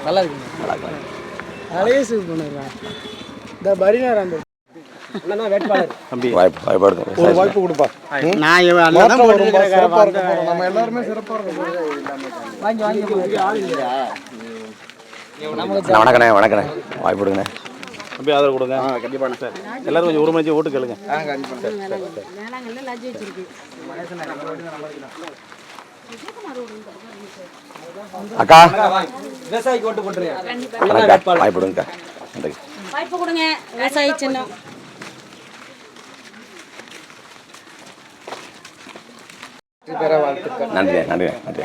நல்லா இருக்குங்க. நல்லா இருக்கலாம். அலையேசு பண்ணுறேன் இந்த பரிநாராம் தம்பி வாய்ப்பு ஒரு வாய்ப்பு கொடுப்பா. நான் நம்ம எல்லாருமே சிறப்பாக வணக்கண்ணே வணக்கண்ணே வாய்ப்பு கொடுங்கண்ணே. தம்பி ஆதரவு கொடுங்க. கண்டிப்பாக சார். எல்லாரும் கொஞ்சம் ஒரு மணிக்கு ஓட்டு கேளுங்க. அக்கா விவசாயிக்கு ஓட்டு போட்டுருங்க. வாய்ப்பு கொடுங்கக்கா. நன்றி. வாய்ப்பு கொடுங்க விவசாயி சின்னம். நன்றி நன்றி நன்றி.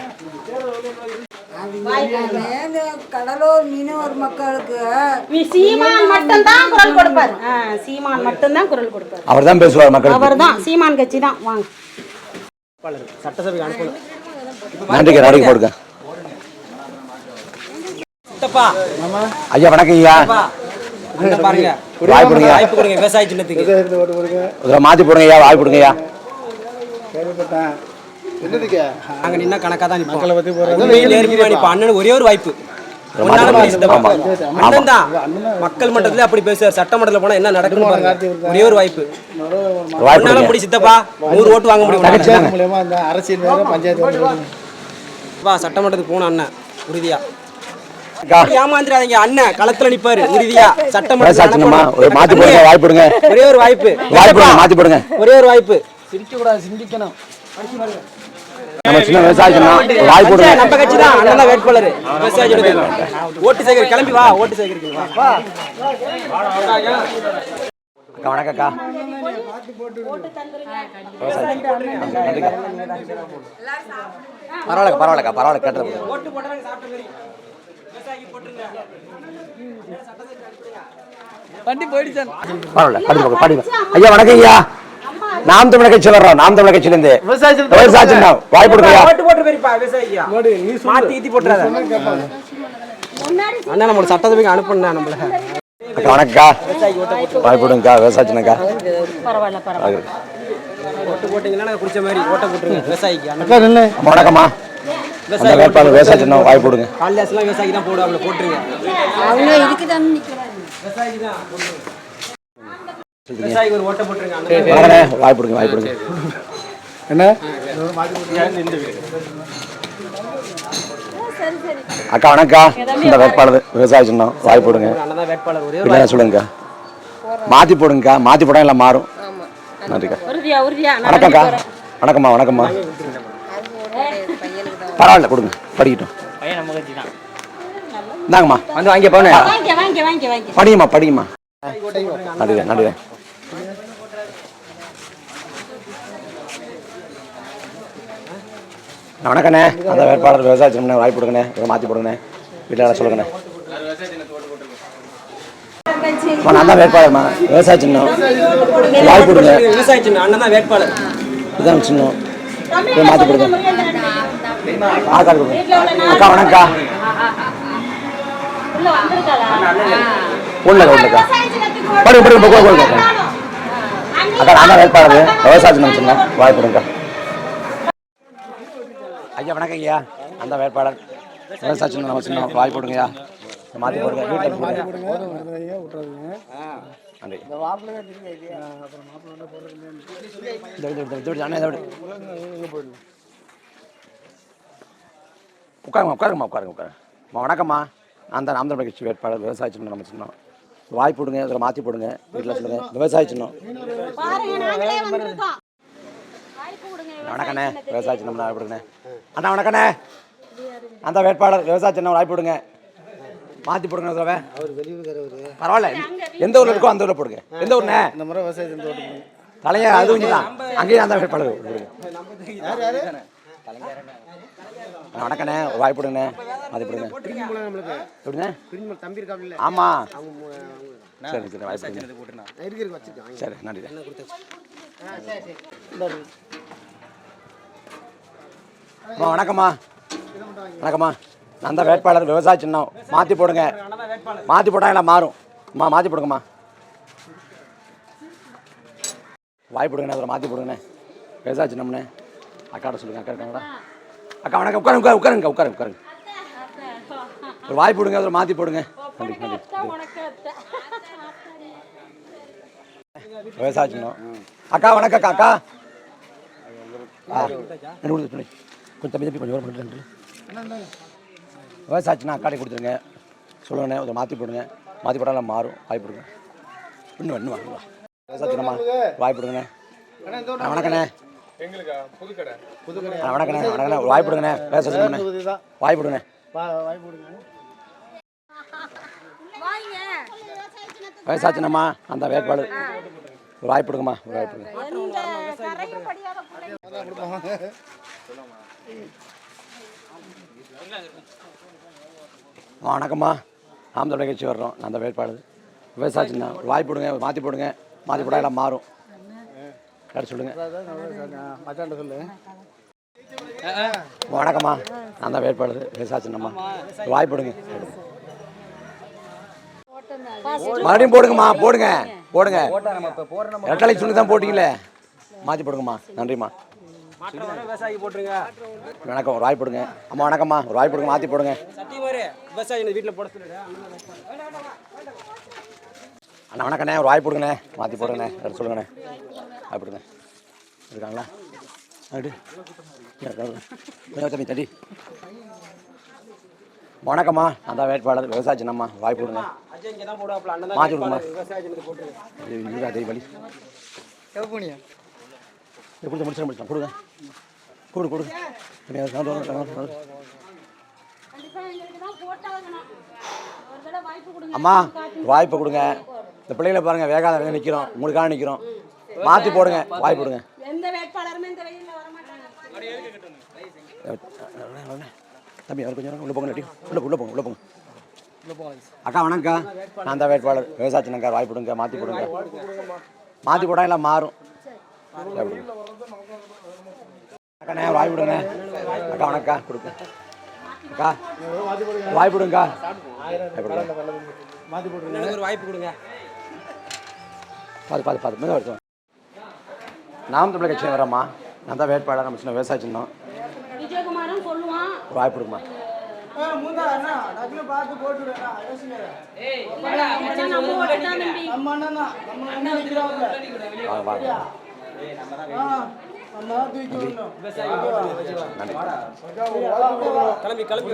கடலூர் மீனவர் மக்களுக்கு சீமான் மட்டும் தான் குரல் கொடுப்பார். சீமான் மட்டும் தான் குரல் கொடுப்பார். அவர் தான் பேசுவார் மக்கள். அவர் தான் சீமான் கட்சி தான். வாங்க சட்டசபைக்கு அனுப்பணும். நன்றிக்கா நன்றிக்கு போடுங்க. ஐயா வணக்கம் ஐயா. பாருங்க வாய்ப்பு கொடுங்க. வாய்ப்பு கொடுங்க விவசாய சின்னத்துக்கு. மாற்றி போடுங்க ஐயா. வாய்ப்பு கொடுங்க ஐயா. நாங்க நின்னா கணக்கா தான் மக்களை பத்தி போறோம். அண்ணனுக்கு ஒரே ஒரு வாய்ப்பு. அண்ணன் தான் மக்கள் மன்றத்துல அப்படி பேசுவார். சட்டமன்றத்துல போனா என்ன நடக்குன்னு பாருங்க. ஒரே ஒரு வாய்ப்பு. ஒன்னால முடி சித்தப்பா 100 ஓட்டு வாங்க முடியும். அரசியல் பஞ்சாயத்து சட்டமன்றத்துக்கு போன அண்ணன் உறுதியா ஏமாந்துடாதீங்க. அண்ணன் களத்துல நிப்பாரு உறுதியா. சட்டமன்றத்துல மாத்தி போடுங்க. வாய்ப்பு கொடுங்க. ஒரே ஒரு வாய்ப்பு. மாத்தி போடுங்க. ஒரே ஒரு வாய்ப்பு. சிரிக்க கூடாது, சிந்திக்கணும். நம்ம சின்ன விவசாயம் வாய்ப்பு கொடுங்க. நம்ம கட்சி தான். அண்ணன் தான் வேட்பாளர். விவசாய ஓட்டு சேகரி. கிளம்பி வா. ஓட்டு சேகரிக்கு வா. அக்கா வணக்கம் அக்கா. பரவாயில்ல பரவாயில்லக்கா பரவாயில்ல கேட்டது. ஓட்டு போட்டவங்க சாப்பிட்ட மாதிரி விவசாயிக்கு போட்டுருங்க. வண்டி போயிடுச்சு. பரவாயில்ல பாடி. ஐயா வணக்கம் ஐயா. நாம் தமிழர் கட்சி வர்றோம். நாம் தமிழர் கட்சியிலிருந்து விவசாய வாய்ப்பு கொடுங்க. ஓட்டு போட்டு போயிருப்பா விவசாயியா. மாத்தி ஈத்தி போட்டுறாத. அண்ணா நம்ம சட்டசபைக்கு அனுப்பணும் நம்மள. அக்கா வணக்கம்க்கா. வாய்ப்பு கொடுங்கக்கா. விவசாய சின்னக்கா. பரவாயில்ல பரவாயில்ல. ஓட்டு போட்டீங்கன்னா குடிச்ச மாதிரி ஓட்ட போட்டுருங்க விவசாயிக்கு. வணக்கம்மா. அந்த வேட்பாளர் விவசாய சின்னம் வாய்ப்பு கொடுங்க. காளிதாஸ்லாம் விவசாயிக்கு தான் போடுவாங்க. போட்டுருங்க. அவங்க இதுக்கு தான் நிற்கிறாங்க. விவசாயிக்கு தான் விவசாயிக்கு ஒரு ஓட்ட போட்டுருங்க. வாய்ப்பு கொடுங்க. வாய்ப்பு கொடுங்க. என்ன அக்கா வணக்கா. இந்த வேட்பாளர் விவசாய சின்னம் வாய்ப்பு கொடுங்க. அண்ணன் வேட்பாளர் ஒரே இல்லை சொல்லுங்கக்கா. மாற்றி போடுங்கக்கா. மாற்றி போட்டால் எல்லாம் மாறும். நன்றிக்கா. உறுதியா உறுதியா. வணக்கம்க்கா. வணக்கம்மா வணக்கம்மா. பரவாயில்ல கொடுங்க. படிக்கட்டும். இந்தாங்கம்மா வந்து வாங்கி போனேன். வாங்க வாங்க வாங்க வாங்க. படிங்கம்மா படிங்கம்மா. நடுவே நடுவே. வணக்கண்ணே. அந்த வேட்பாளர் விவசாய சின்னம் வாய்ப்பு கொடுங்கண்ணே. இதை மாற்றி போடுங்கண்ணே. வீட்டில் சொல்லுங்கண்ணே. நான் தான் வேட்பாளர்மா. விவசாய சின்னம் வாய்ப்பு கொடுங்க. விவசாய சின்னம் அண்ணன் தான் வேட்பாளர். இதுதான் சின்னம். இதை மாற்றி கொடுங்க. ஆக்காடு கொடுங்க. அக்கா வணக்கா. ஒன்றுக்கா ஒன்றுக்கா. படுங்க படுங்க கொடுங்க. அக்கா நான் தான் வேட்பாளர். விவசாய சின்னம் சொன்னேன். வாய்ப்பு கொடுங்க. ஐயா வணக்கம் ஐயா. அந்த வேட்பாளர் விவசாய சின்னம் நம்ம சின்னம் வாய்ப்பு கொடுங்கய்யா. மாற்றி போடுங்க. வீட்டில் போடுங்க. நன்றி. உட்காருங்க உட்காருங்கம்மா உட்காருங்க உட்காருங்க. வணக்கம்மா. அந்த நாம் தமிழர் கட்சி வேட்பாளர் விவசாய சின்னம் நம்ம சின்னம் வாய்ப்பு கொடுங்க. இதில் மாற்றி போடுங்க. வீட்டில் சொல்லுங்க. விவசாய சின்னம். வணக்கண்ணே. விவசாய சின்னம் வாய்ப்பு கொடுங்க. அண்ணா வணக்கண்ணே. அந்த வேட்பாளர் விவசாய சின்னம் வாய்ப்பு கொடுங்க. மாற்றி போடுங்க. பரவாயில்ல. எந்த ஊரில் இருக்கோ அந்த ஊரில் போடுங்க. எந்த ஊர்ண்ணே? இந்த முறை விவசாயத்தை தலையா அது இங்கே தான். அங்கேயும் அந்த வேட்பாளர் கொடுங்க. வணக்கண்ணே. வாய்ப்பு கொடுங்கண்ணே. மாற்றி போடுங்க. எப்படிண்ணே? ஆமாம் சரி சரி. வாய்ப்பு கொடுங்க. சரி நன்றி. வணக்கம்மா. வணக்கம்மா. அந்த வேட்பாளர் விவசாய சின்னம் மாற்றி போடுங்க. மாற்றி போட்டால் எல்லாம் மாறும். அம்மா மாற்றி போடுங்கம்மா. வாய்ப்பு கொடுங்கண்ணே. அதில் மாற்றி போடுங்கண்ணே. விவசாய சின்னம்ண்ணே. அக்காட்ட சொல்லுங்கள். அக்கா இருக்காங்களா? அக்கா வணக்கம். உட்காருங்க உட்காருங்க உட்காருங்க உட்காருங்க. ஒரு வாய்ப்பு கொடுங்க, அதில் மாற்றி போடுங்க. நன்றி நன்றி. விவசாய சின்னம். அக்கா வணக்கம் அக்கா. அக்கா கொஞ்சம் தம்பி தம்பி கொஞ்சம் பண்ணிட்டு விவசாய சின்னம் அக்காடே கொடுத்துருங்க. சொல்லுங்கண்ணே, அதை மாற்றி போடுங்க. மாற்றி போட்டாலும் மாறும். வாய்ப்பு கொடுங்க. இன்னும் வாங்க. விவசாய சின்னம்மா வாய்ப்பு கொடுங்கண்ணே. வணக்கண்ணே. வணக்கண்ணே. வணக்கண்ணே. ஒரு வாய்ப்பு கொடுங்கண்ணே. விவசாய சின்னம்ண்ணே வாய்ப்பு கொடுங்க. விவசாய சின்னம்மா அந்த வேட்பாளர் ஒரு வாய்ப்பு கொடுங்கம்மா. ஒரு வாய்ப்பு கொடுங்க. வணக்கம்மா. நாம் தமிழ் கட்சி வர்றோம். நான் அந்த வேட்பாளர் விவசாய சின்னம் ஒரு வாய்ப்பு கொடுங்க. மாற்றி போடுங்க. மாற்றி போட்டால் எல்லாம் மாறும். யார் சொல்லுங்க. வணக்கம்மா. நான் தான் வேட்பாளர் விவசாய சின்னம்மா ஒரு வாய்ப்பு கொடுங்க. மறுபடியும் போடுங்கம்மா. போடுங்க போடுங்க. ரெட்டலை சொல்லி தான் போட்டிங்களே. மாற்றி போடுங்கம்மா. நன்றிம்மா. வணக்கம். ஒரு வாய்ப்பு கொடுங்க. அம்மா வணக்கம்மா. ஒரு வாய்ப்பு கொடுங்க. மாற்றி போடுங்க. அண்ணா வணக்கண்ணே. ஒரு வாய்ப்பு கொடுங்கண்ணே. மாற்றி போடுங்கண்ணே. சொல்லுங்கண்ணே. வாய்ப்பு கொடுங்க. இருக்காங்களா? தம்பி தடி. வணக்கம்மா. அந்த வேட்பாளர் விவசாய சின்னம்மா வாய்ப்பு கொடுங்க. மாற்றி கொடுங்கம்மா. வழி கொடுத்து முடிச்சிடலாம். கொடுங்க. கொடு கொடு. அம்மா வாய்ப்பு கொடுங்க. இந்த பிள்ளைகளை பாருங்க, வேகாத நிற்கிறோம். உங்களுக்காக நிற்கிறோம். மாற்றி போடுங்க. வாய்ப்பு கொடுங்க. தம்பி அவர் கொஞ்சம் உள்ள போங்க. உள்ள போங்க. அக்கா வணக்கம். நான் தான் வேட்பாளர் விவசாய சின்னக்கா வாய்ப்பு கொடுங்க. மாற்றி போடுங்க. மாற்றி போட்டால் எல்லாம் மாறும். அக்கா வாய்ப்பு கொடுங்க. அக்கா வணக்கம். கொடுங்க அக்கா. வாய்ப்பு கொடுங்கக்கா. வாய்ப்பு கொடுங்க. பார்த்து மெதுவாக. நாம் தமிழ் கட்சியில் வரம்மா. நான் தான் வேட்பாளர். நம்ம சின்ன விவசாய சின்னம் ஒரு வாய்ப்பு கொடுங்கம்மா. கிளம்பி